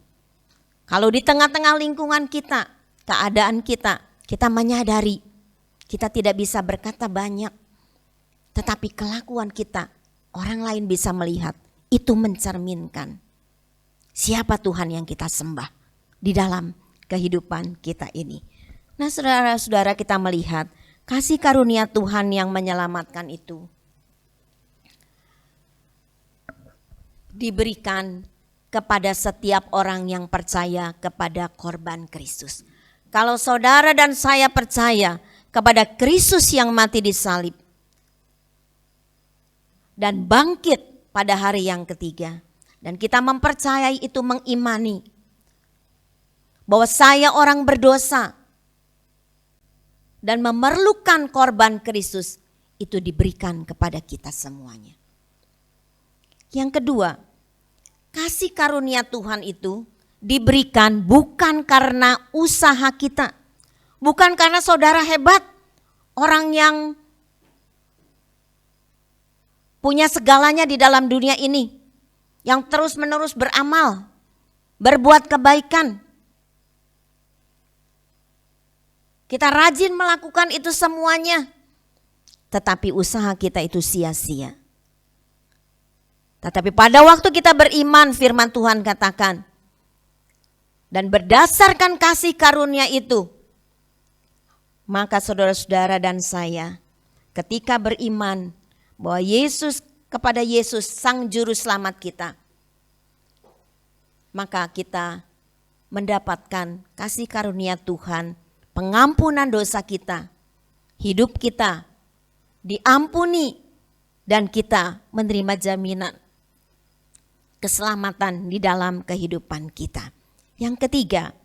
Kalau di tengah-tengah lingkungan kita, keadaan kita, kita menyadari kita tidak bisa berkata banyak. Tetapi kelakuan kita, orang lain bisa melihat. Itu mencerminkan siapa Tuhan yang kita sembah di dalam kehidupan kita ini. Nah, saudara-saudara, kita melihat kasih karunia Tuhan yang menyelamatkan itu diberikan kepada setiap orang yang percaya kepada korban Kristus. Kalau saudara dan saya percaya kepada Kristus yang mati di salib dan bangkit pada hari yang ketiga, dan kita mempercayai itu, mengimani bahwa saya orang berdosa dan memerlukan korban Kristus, itu diberikan kepada kita semuanya. Yang kedua, kasih karunia Tuhan itu diberikan bukan karena usaha kita, bukan karena saudara hebat, orang yang punya segalanya di dalam dunia ini, yang terus-menerus beramal, berbuat kebaikan. Kita rajin melakukan itu semuanya, tetapi usaha kita itu sia-sia. Tetapi pada waktu kita beriman, firman Tuhan katakan, dan berdasarkan kasih karunia itu, maka saudara-saudara dan saya ketika beriman bahwa kepada Yesus Sang Juru Selamat kita, maka kita mendapatkan kasih karunia Tuhan, pengampunan dosa kita, hidup kita diampuni, dan kita menerima jaminan keselamatan di dalam kehidupan kita. Yang ketiga,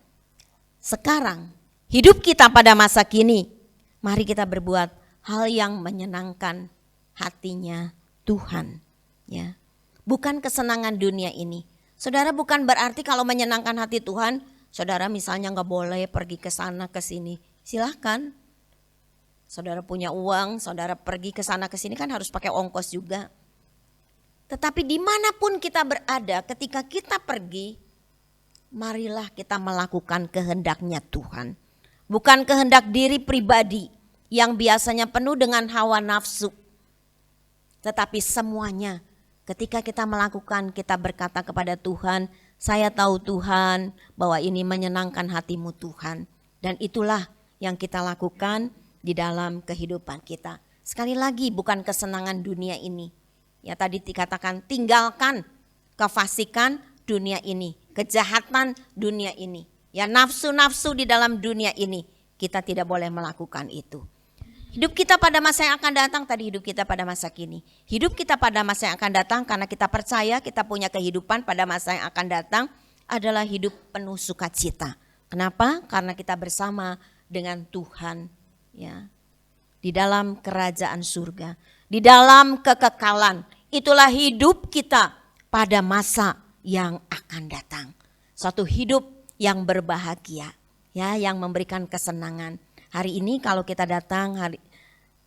sekarang hidup kita pada masa kini, mari kita berbuat hal yang menyenangkan hatinya Tuhan. Ya, bukan kesenangan dunia ini. Saudara, bukan berarti kalau menyenangkan hati Tuhan, saudara misalnya nggak boleh pergi ke sana ke sini. Silahkan. Saudara punya uang, saudara pergi ke sana ke sini kan harus pakai ongkos juga. Tetapi dimanapun kita berada, ketika kita pergi, marilah kita melakukan kehendaknya Tuhan. Bukan kehendak diri pribadi yang biasanya penuh dengan hawa nafsu. Tetapi semuanya ketika kita melakukan, kita berkata kepada Tuhan, saya tahu Tuhan bahwa ini menyenangkan hatimu Tuhan. Dan itulah yang kita lakukan di dalam kehidupan kita. Sekali lagi, bukan kesenangan dunia ini. Ya, tadi dikatakan tinggalkan kefasikan dunia ini, kejahatan dunia ini. Ya, nafsu-nafsu di dalam dunia ini, kita tidak boleh melakukan itu. Hidup kita pada masa yang akan datang, tadi hidup kita pada masa kini. Hidup kita pada masa yang akan datang karena kita percaya kita punya kehidupan pada masa yang akan datang adalah hidup penuh sukacita. Kenapa? Karena kita bersama dengan Tuhan, ya, di dalam kerajaan surga, di dalam kekekalan. Itulah hidup kita pada masa yang akan datang. Suatu hidup yang berbahagia, ya, yang memberikan kesenangan. Hari ini kalau kita datang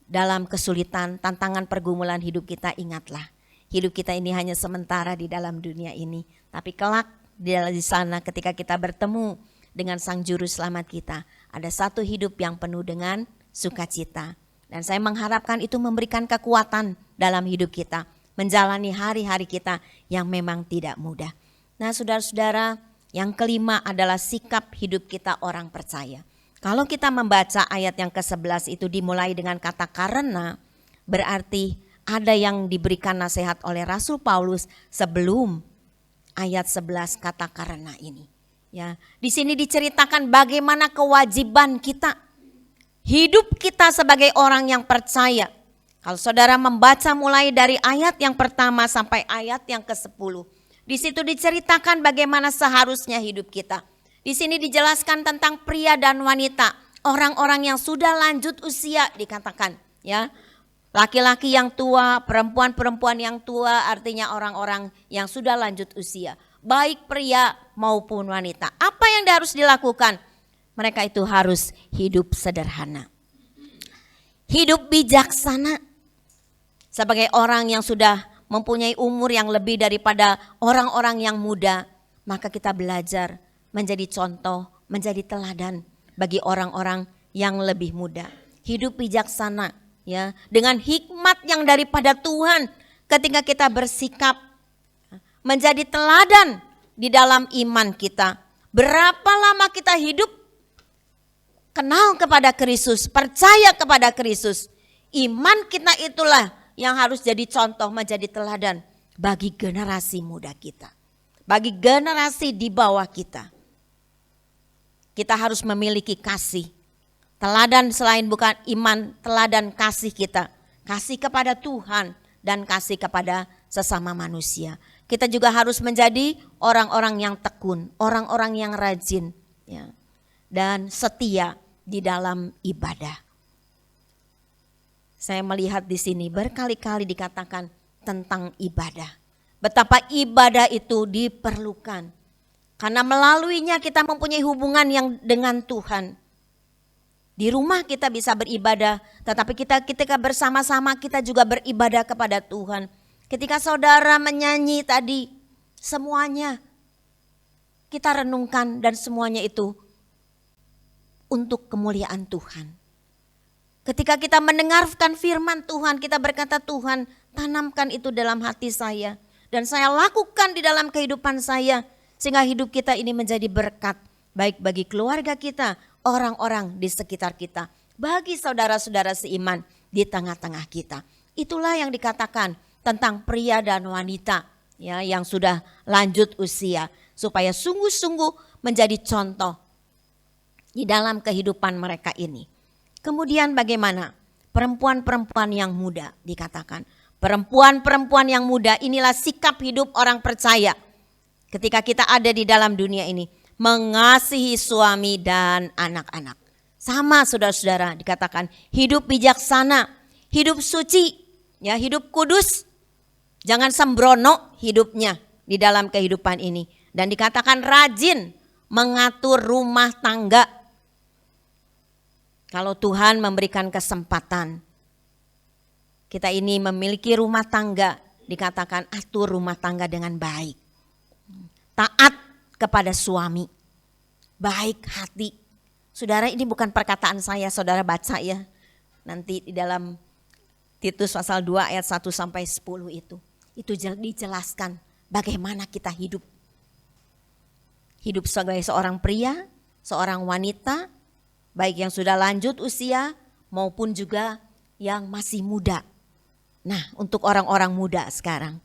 dalam kesulitan, tantangan, pergumulan hidup kita, ingatlah. Hidup kita ini hanya sementara di dalam dunia ini. Tapi kelak di sana ketika kita bertemu dengan Sang Juru Selamat kita, ada satu hidup yang penuh dengan sukacita. Dan saya mengharapkan itu memberikan kekuatan dalam hidup kita, menjalani hari-hari kita yang memang tidak mudah. Nah saudara-saudara, yang kelima adalah sikap hidup kita orang percaya. Kalau kita membaca ayat yang ke-11 itu dimulai dengan kata karena, berarti ada yang diberikan nasihat oleh Rasul Paulus sebelum ayat 11 kata karena ini. Ya, di sini diceritakan bagaimana kewajiban kita, hidup kita sebagai orang yang percaya. Kalau saudara membaca mulai dari ayat yang pertama sampai ayat yang ke-10, di situ diceritakan bagaimana seharusnya hidup kita. Di sini dijelaskan tentang pria dan wanita, orang-orang yang sudah lanjut usia dikatakan, ya. Laki-laki yang tua, perempuan-perempuan yang tua, artinya orang-orang yang sudah lanjut usia, baik pria maupun wanita. Apa yang harus dilakukan? Mereka itu harus hidup sederhana, hidup bijaksana. Sebagai orang yang sudah mempunyai umur yang lebih daripada orang-orang yang muda, maka kita belajar menjadi contoh, menjadi teladan bagi orang-orang yang lebih muda. Hidup bijaksana, ya, dengan hikmat yang daripada Tuhan ketika kita bersikap, menjadi teladan di dalam iman kita. Berapa lama kita hidup kenal kepada Kristus, percaya kepada Kristus, iman kita itulah yang harus jadi contoh, menjadi teladan bagi generasi muda kita, bagi generasi di bawah kita. Kita harus memiliki kasih. Teladan selain bukan iman, teladan kasih kita. Kasih kepada Tuhan dan kasih kepada sesama manusia. Kita juga harus menjadi orang-orang yang tekun, orang-orang yang rajin, ya, dan setia di dalam ibadah. Saya melihat di sini berkali-kali dikatakan tentang ibadah. Betapa ibadah itu diperlukan. Karena melaluinya kita mempunyai hubungan yang dengan Tuhan. Di rumah kita bisa beribadah, tetapi ketika bersama-sama kita juga beribadah kepada Tuhan. Ketika saudara menyanyi tadi, semuanya kita renungkan dan semuanya itu untuk kemuliaan Tuhan. Ketika kita mendengarkan firman Tuhan, kita berkata, Tuhan tanamkan itu dalam hati saya. Dan saya lakukan di dalam kehidupan saya. Sehingga hidup kita ini menjadi berkat. Baik bagi keluarga kita, orang-orang di sekitar kita. Bagi saudara-saudara seiman di tengah-tengah kita. Itulah yang dikatakan tentang pria dan wanita, ya, yang sudah lanjut usia. Supaya sungguh-sungguh menjadi contoh di dalam kehidupan mereka ini. Kemudian bagaimana? Perempuan-perempuan yang muda dikatakan. Perempuan-perempuan yang muda, inilah sikap hidup orang percaya. Ketika kita ada di dalam dunia ini, mengasihi suami dan anak-anak. Sama saudara-saudara dikatakan hidup bijaksana, hidup suci, ya, hidup kudus. Jangan sembrono hidupnya di dalam kehidupan ini. Dan dikatakan rajin mengatur rumah tangga. Kalau Tuhan memberikan kesempatan, kita ini memiliki rumah tangga, dikatakan atur rumah tangga dengan baik. Taat kepada suami, baik hati. Saudara, ini bukan perkataan saya, saudara baca ya. Nanti di dalam Titus pasal 2 ayat 1 sampai 10 itu. Itu dijelaskan bagaimana kita hidup. Hidup sebagai seorang pria, seorang wanita, baik yang sudah lanjut usia maupun juga yang masih muda. Nah, untuk orang-orang muda sekarang.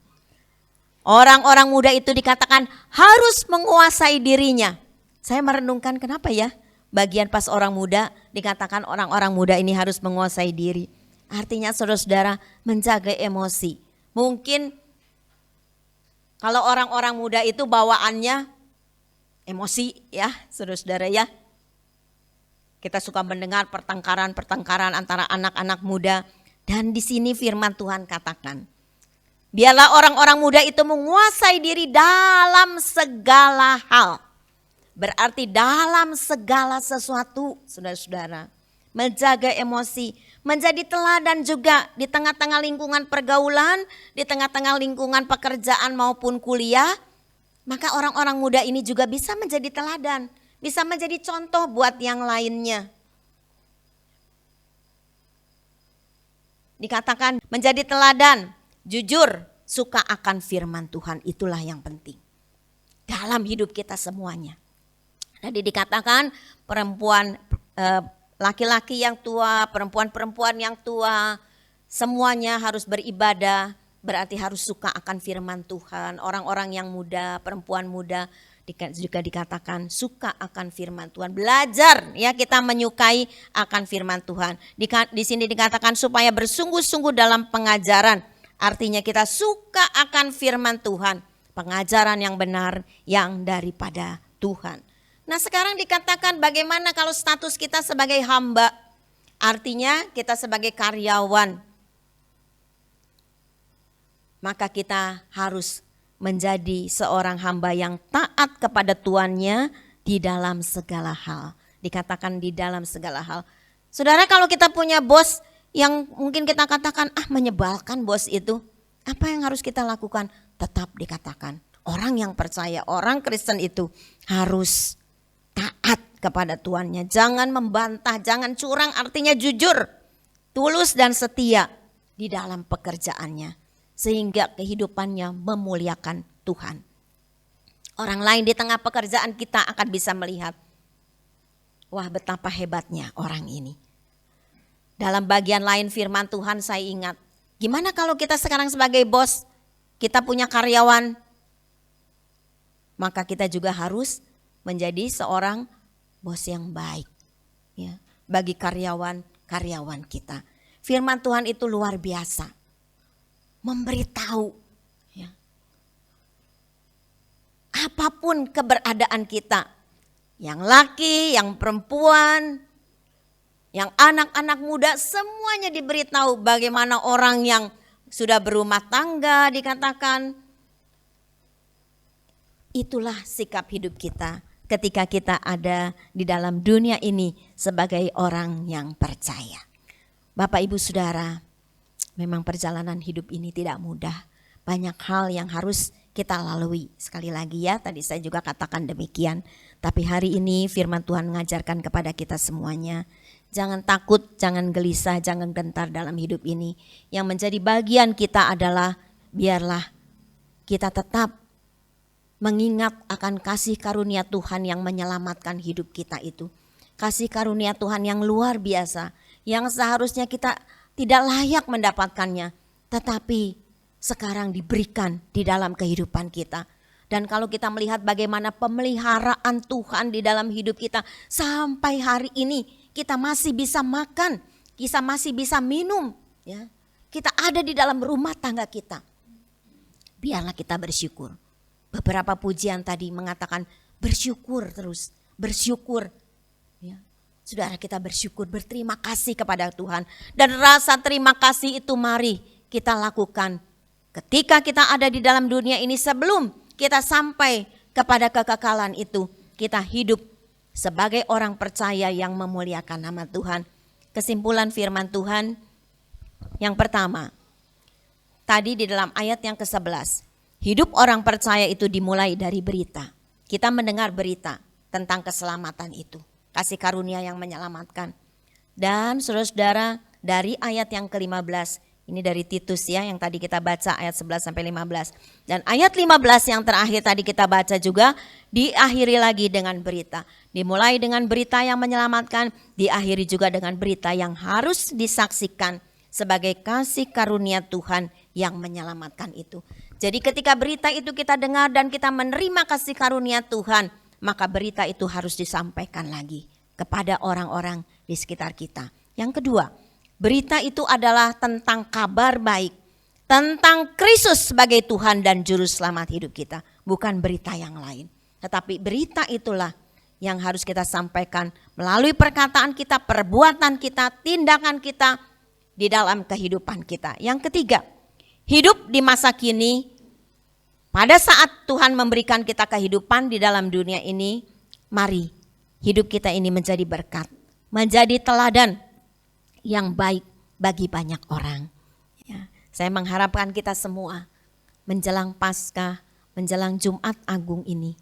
Orang-orang muda itu dikatakan harus menguasai dirinya. Saya merenungkan kenapa ya bagian pas orang muda dikatakan orang-orang muda ini harus menguasai diri. Artinya saudara-saudara menjaga emosi. Mungkin kalau orang-orang muda itu bawaannya emosi ya saudara-saudara ya. Kita suka mendengar pertengkaran antara anak-anak muda. Dan di sini firman Tuhan katakan, biarlah orang-orang muda itu menguasai diri dalam segala hal. Berarti dalam segala sesuatu, saudara-saudara. Menjaga emosi, menjadi teladan juga di tengah-tengah lingkungan pergaulan, di tengah-tengah lingkungan pekerjaan maupun kuliah. Maka orang-orang muda ini juga bisa menjadi teladan. Bisa menjadi contoh buat yang lainnya. Dikatakan menjadi teladan, jujur, suka akan firman Tuhan, itulah yang penting dalam hidup kita semuanya. Tadi dikatakan perempuan, laki-laki yang tua, perempuan-perempuan yang tua, semuanya harus beribadah, berarti harus suka akan firman Tuhan. Orang-orang yang muda, perempuan muda juga dikatakan suka akan firman Tuhan. Belajar ya kita menyukai akan firman Tuhan. Di sini dikatakan supaya bersungguh-sungguh dalam pengajaran. Artinya kita suka akan firman Tuhan. Pengajaran yang benar yang daripada Tuhan. Nah sekarang dikatakan bagaimana kalau status kita sebagai hamba. Artinya kita sebagai karyawan. Maka kita harus menjadi seorang hamba yang taat kepada tuannya di dalam segala hal. Dikatakan di dalam segala hal. Saudara kalau kita punya bos yang mungkin kita katakan menyebalkan bos itu. Apa yang harus kita lakukan? Tetap dikatakan orang yang percaya, orang Kristen itu harus taat kepada tuannya. Jangan membantah, jangan curang, artinya jujur, tulus dan setia di dalam pekerjaannya. Sehingga kehidupannya memuliakan Tuhan. Orang lain di tengah pekerjaan kita akan bisa melihat, wah betapa hebatnya orang ini. Dalam bagian lain firman Tuhan saya ingat, gimana kalau kita sekarang sebagai bos, kita punya karyawan, maka kita juga harus menjadi seorang bos yang baik ya, bagi karyawan-karyawan kita. Firman Tuhan itu luar biasa. Memberitahu ya, apapun keberadaan kita, yang laki, yang perempuan, yang anak-anak muda, semuanya diberitahu bagaimana orang yang sudah berumah tangga dikatakan. Itulah sikap hidup kita ketika kita ada di dalam dunia ini sebagai orang yang percaya. Bapak Ibu Saudara, memang perjalanan hidup ini tidak mudah. Banyak hal yang harus kita lalui. Sekali lagi ya, tadi saya juga katakan demikian. Tapi hari ini firman Tuhan mengajarkan kepada kita semuanya. Jangan takut, jangan gelisah, jangan gentar dalam hidup ini. Yang menjadi bagian kita adalah biarlah kita tetap mengingat akan kasih karunia Tuhan yang menyelamatkan hidup kita itu. Kasih karunia Tuhan yang luar biasa. Yang seharusnya kita tidak layak mendapatkannya, tetapi sekarang diberikan di dalam kehidupan kita. Dan kalau kita melihat bagaimana pemeliharaan Tuhan di dalam hidup kita, sampai hari ini kita masih bisa makan, kita masih bisa minum, ya. Kita ada di dalam rumah tangga kita. Biarlah kita bersyukur. Beberapa pujian tadi mengatakan bersyukur terus, bersyukur. Ya. Saudara kita bersyukur, berterima kasih kepada Tuhan. Dan rasa terima kasih itu mari kita lakukan ketika kita ada di dalam dunia ini sebelum kita sampai kepada kekekalan itu. Kita hidup sebagai orang percaya yang memuliakan nama Tuhan. Kesimpulan firman Tuhan yang pertama, tadi di dalam ayat yang ke-11. Hidup orang percaya itu dimulai dari berita. Kita mendengar berita tentang keselamatan itu. Kasih karunia yang menyelamatkan. Dan saudara-saudara dari ayat yang ke-15. Ini dari Titus ya yang tadi kita baca ayat 11 sampai 15. Dan ayat 15 yang terakhir tadi kita baca juga diakhiri lagi dengan berita. Dimulai dengan berita yang menyelamatkan. Diakhiri juga dengan berita yang harus disaksikan sebagai kasih karunia Tuhan yang menyelamatkan itu. Jadi ketika berita itu kita dengar dan kita menerima kasih karunia Tuhan, maka berita itu harus disampaikan lagi kepada orang-orang di sekitar kita. Yang kedua, berita itu adalah tentang kabar baik, tentang Kristus sebagai Tuhan dan Juru Selamat hidup kita. Bukan berita yang lain, tetapi berita itulah yang harus kita sampaikan melalui perkataan kita, perbuatan kita, tindakan kita di dalam kehidupan kita. Yang ketiga, hidup di masa kini, pada saat Tuhan memberikan kita kehidupan di dalam dunia ini, mari hidup kita ini menjadi berkat, menjadi teladan yang baik bagi banyak orang. Ya, saya mengharapkan kita semua menjelang Paskah, menjelang Jumat Agung ini,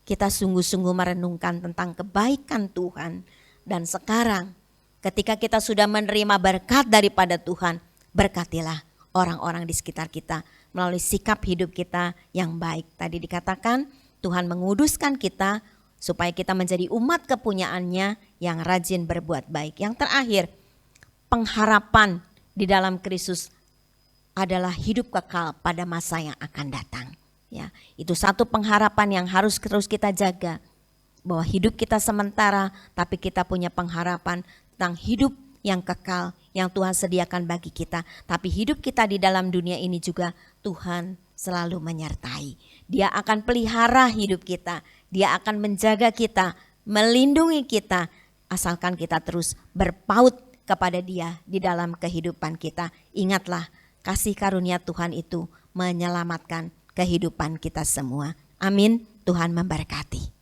kita sungguh-sungguh merenungkan tentang kebaikan Tuhan. Dan sekarang ketika kita sudah menerima berkat daripada Tuhan, berkatilah orang-orang di sekitar kita melalui sikap hidup kita yang baik. Tadi dikatakan Tuhan menguduskan kita supaya kita menjadi umat kepunyaannya yang rajin berbuat baik. Yang terakhir, pengharapan di dalam Kristus adalah hidup kekal pada masa yang akan datang. Ya, itu satu pengharapan yang harus terus kita jaga, bahwa hidup kita sementara, tapi kita punya pengharapan tentang hidup yang kekal yang Tuhan sediakan bagi kita. Tapi hidup kita di dalam dunia ini juga Tuhan selalu menyertai. Dia akan pelihara hidup kita, Dia akan menjaga kita, melindungi kita, asalkan kita terus berpaut kepada Dia di dalam kehidupan kita. Ingatlah, kasih karunia Tuhan itu menyelamatkan kehidupan kita semua. Amin. Tuhan memberkati.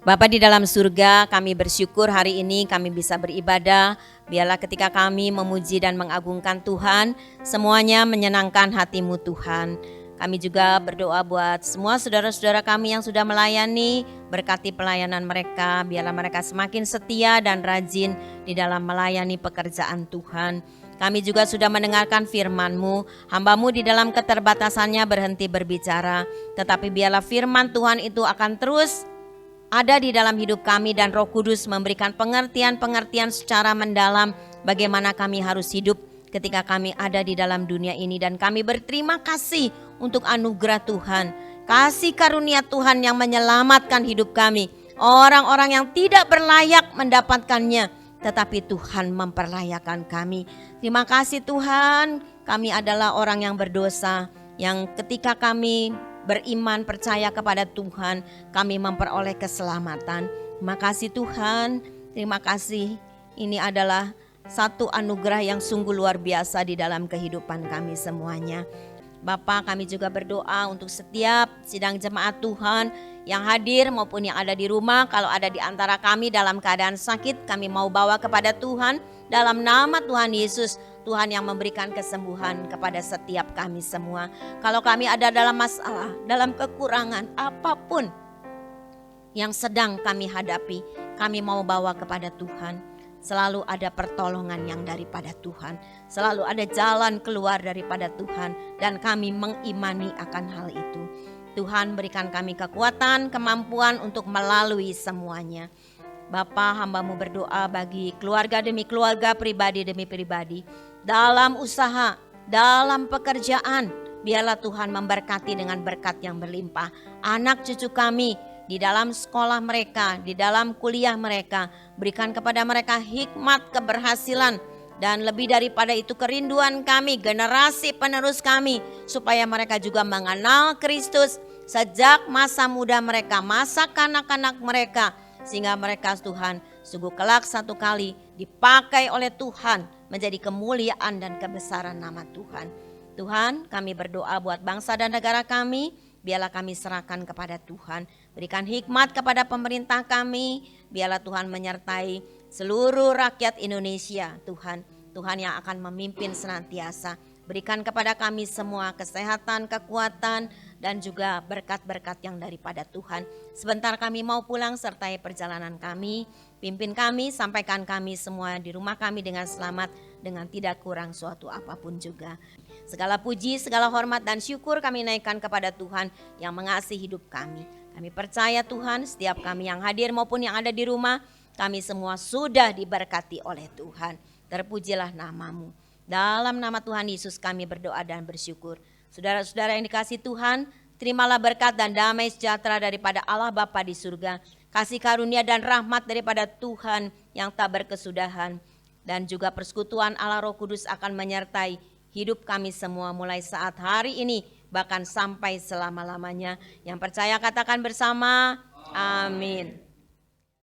Bapa di dalam surga, kami bersyukur hari ini kami bisa beribadah. Biarlah ketika kami memuji dan mengagungkan Tuhan, semuanya menyenangkan hati-Mu Tuhan. Kami juga berdoa buat semua saudara-saudara kami yang sudah melayani, berkati pelayanan mereka. Biarlah mereka semakin setia dan rajin di dalam melayani pekerjaan Tuhan. Kami juga sudah mendengarkan firman-Mu, hamba-Mu di dalam keterbatasannya berhenti berbicara. Tetapi biarlah firman Tuhan itu akan terus ada di dalam hidup kami dan Roh Kudus memberikan pengertian-pengertian secara mendalam bagaimana kami harus hidup ketika kami ada di dalam dunia ini. Dan kami berterima kasih untuk anugerah Tuhan, kasih karunia Tuhan yang menyelamatkan hidup kami. Orang-orang yang tidak berlayak mendapatkannya, tetapi Tuhan memperlayakan kami. Terima kasih Tuhan, kami adalah orang yang berdosa, yang ketika kami beriman percaya kepada Tuhan, kami memperoleh keselamatan. Terima kasih Tuhan, terima kasih. Ini adalah satu anugerah yang sungguh luar biasa di dalam kehidupan kami semuanya. Bapa, kami juga berdoa untuk setiap sidang jemaat Tuhan yang hadir maupun yang ada di rumah. Kalau ada di antara kami dalam keadaan sakit, kami mau bawa kepada Tuhan dalam nama Tuhan Yesus. Tuhan yang memberikan kesembuhan kepada setiap kami semua. Kalau kami ada dalam masalah, dalam kekurangan apapun yang sedang kami hadapi, kami mau bawa kepada Tuhan. Selalu ada pertolongan yang daripada Tuhan, selalu ada jalan keluar daripada Tuhan, dan kami mengimani akan hal itu. Tuhan berikan kami kekuatan, kemampuan untuk melalui semuanya. Bapa, hamba-Mu berdoa bagi keluarga demi keluarga, pribadi demi pribadi. Dalam usaha, dalam pekerjaan, biarlah Tuhan memberkati dengan berkat yang berlimpah. Anak cucu kami di dalam sekolah mereka, di dalam kuliah mereka, berikan kepada mereka hikmat, keberhasilan, dan lebih daripada itu kerinduan kami, generasi penerus kami, supaya mereka juga mengenal Kristus sejak masa muda mereka, masa kanak-kanak mereka, sehingga mereka Tuhan sungguh kelak satu kali dipakai oleh Tuhan menjadi kemuliaan dan kebesaran nama Tuhan. Tuhan, kami berdoa buat bangsa dan negara kami, biarlah kami serahkan kepada Tuhan. Berikan hikmat kepada pemerintah kami, biarlah Tuhan menyertai seluruh rakyat Indonesia. Tuhan, Tuhan yang akan memimpin senantiasa. Berikan kepada kami semua kesehatan, kekuatan, dan juga berkat-berkat yang daripada Tuhan. Sebentar kami mau pulang, sertai perjalanan kami. Pimpin kami, sampaikan kami semua di rumah kami dengan selamat, dengan tidak kurang suatu apapun juga. Segala puji, segala hormat dan syukur kami naikkan kepada Tuhan yang mengasihi hidup kami. Kami percaya Tuhan, setiap kami yang hadir maupun yang ada di rumah, kami semua sudah diberkati oleh Tuhan. Terpujilah nama-Mu. Dalam nama Tuhan Yesus kami berdoa dan bersyukur. Saudara-saudara yang dikasihi Tuhan, terimalah berkat dan damai sejahtera daripada Allah Bapa di surga. Kasih karunia dan rahmat daripada Tuhan yang tak berkesudahan. Dan juga persekutuan Allah Roh Kudus akan menyertai hidup kami semua mulai saat hari ini bahkan sampai selama-lamanya. Yang percaya katakan bersama, amin.